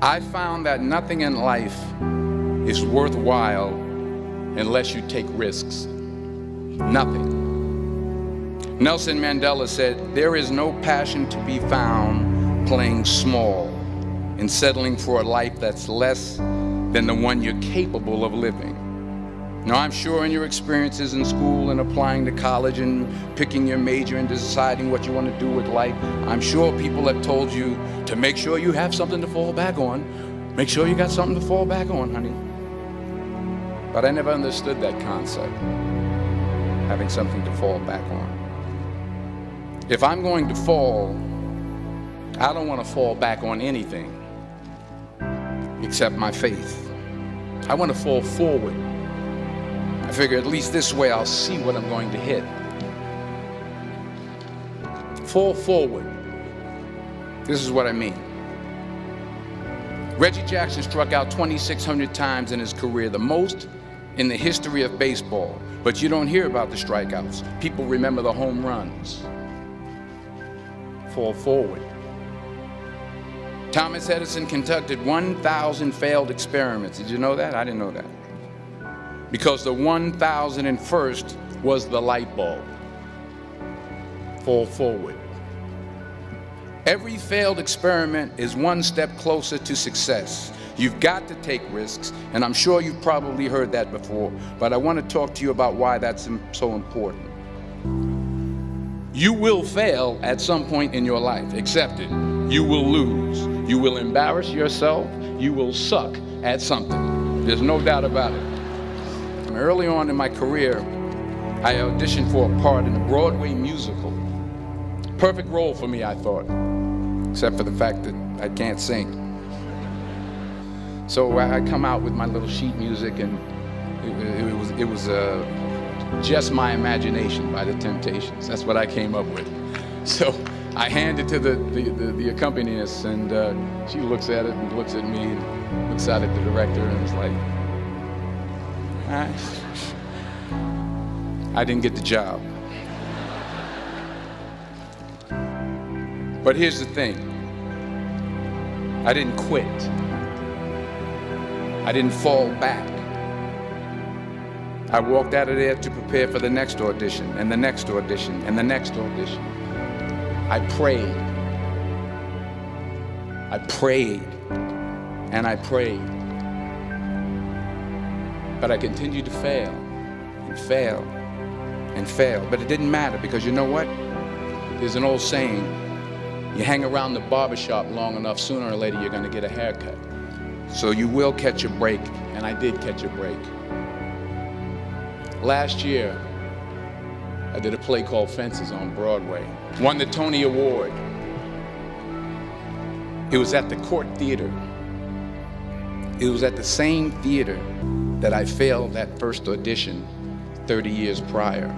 I found that nothing in life is worthwhile unless you take risks. Nothing. Nelson Mandela said, "There is no passion to be found playing small and settling for a life that's less than the one you're capable of living." Now, I'm sure in your experiences in school and applying to college and picking your major and deciding what you want to do with life, I'm sure people have told you to make sure you have something to fall back on. Make sure you got something to fall back on, honey. But I never understood that concept, having something to fall back on. If I'm going to fall, I don't want to fall back on anything except my faith. I want to fall forward. I figure at least this way I'll see what I'm going to hit. Fall forward. This is what I mean. Reggie Jackson struck out 2,600 times in his career, the most in the history of baseball. But you don't hear about the strikeouts. People remember the home runs. Fall forward. Thomas Edison conducted 1,000 failed experiments. Did you know that? I didn't know that. Because the 1,001st was the light bulb. Fall forward. Every failed experiment is one step closer to success. You've got to take risks, and I'm sure you've probably heard that before, but I want to talk to you about why that's so important. You will fail at some point in your life. Accept it. You will lose. You will embarrass yourself. You will suck at something. There's no doubt about it. Early on in my career, I auditioned for a part in a Broadway musical. Perfect role for me, I thought, except for the fact that I can't sing. So I come out with my little sheet music, and it was Just My Imagination by the Temptations. That's what I came up with. So I hand it to the accompanist, and she looks at it and looks at me and looks out at the director and is like, I didn't get the job. But here's the thing. I didn't quit. I didn't fall back. I walked out of there to prepare for the next audition, and the next audition, and the next audition. I prayed. I prayed. And I prayed. But I continued to fail, and fail, and fail. But it didn't matter, because you know what? There's an old saying, you hang around the barbershop long enough, sooner or later you're going to get a haircut. So you will catch a break, and I did catch a break. Last year, I did a play called Fences on Broadway. Won the Tony Award. It was at the Court Theater. It was at the same theater that I failed that first audition 30 years prior.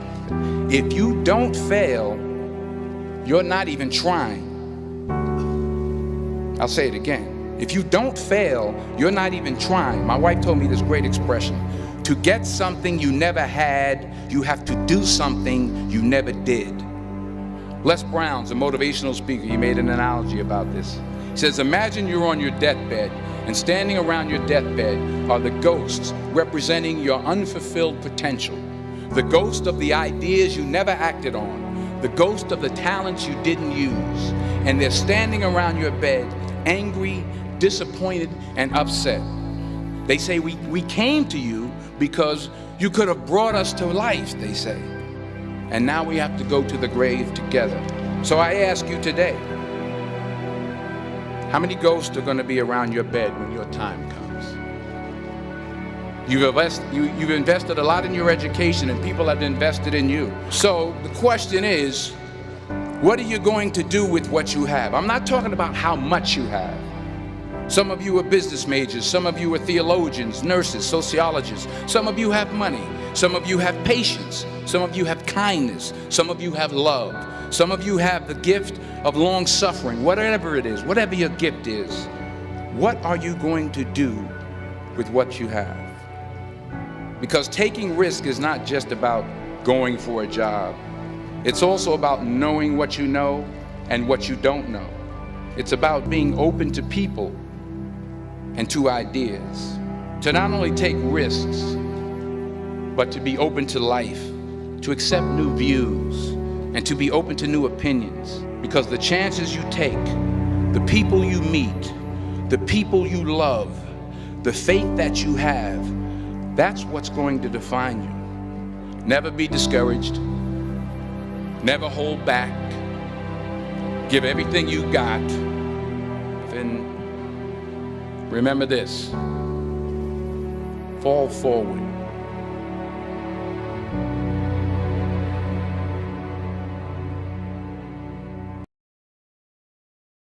If you don't fail, you're not even trying. I'll say it again. If you don't fail, you're not even trying. My wife told me this great expression. To get something you never had, you have to do something you never did. Les Brown's a motivational speaker. He made an analogy about this. He says, imagine you're on your deathbed, and standing around your deathbed are the ghosts representing your unfulfilled potential. The ghost of the ideas you never acted on. The ghost of the talents you didn't use. And they're standing around your bed, angry, disappointed, and upset. They say, we came to you because you could have brought us to life, they say. And now we have to go to the grave together. So I ask you today, how many ghosts are going to be around your bed when your time comes? You've invested a lot in your education, and people have invested in you. So the question is, what are you going to do with what you have? I'm not talking about how much you have. Some of you are business majors. Some of you are theologians, nurses, sociologists. Some of you have money. Some of you have patience. Some of you have kindness. Some of you have love. Some of you have the gift of long suffering. Whatever it is, whatever your gift is, what are you going to do with what you have? Because taking risk is not just about going for a job. It's also about knowing what you know and what you don't know. It's about being open to people and to ideas, to not only take risks, but to be open to life, to accept new views, and to be open to new opinions. Because the chances you take, the people you meet, the people you love, the faith that you have, that's what's going to define you. Never be discouraged. Never hold back. Give everything you got. And remember this: fall forward.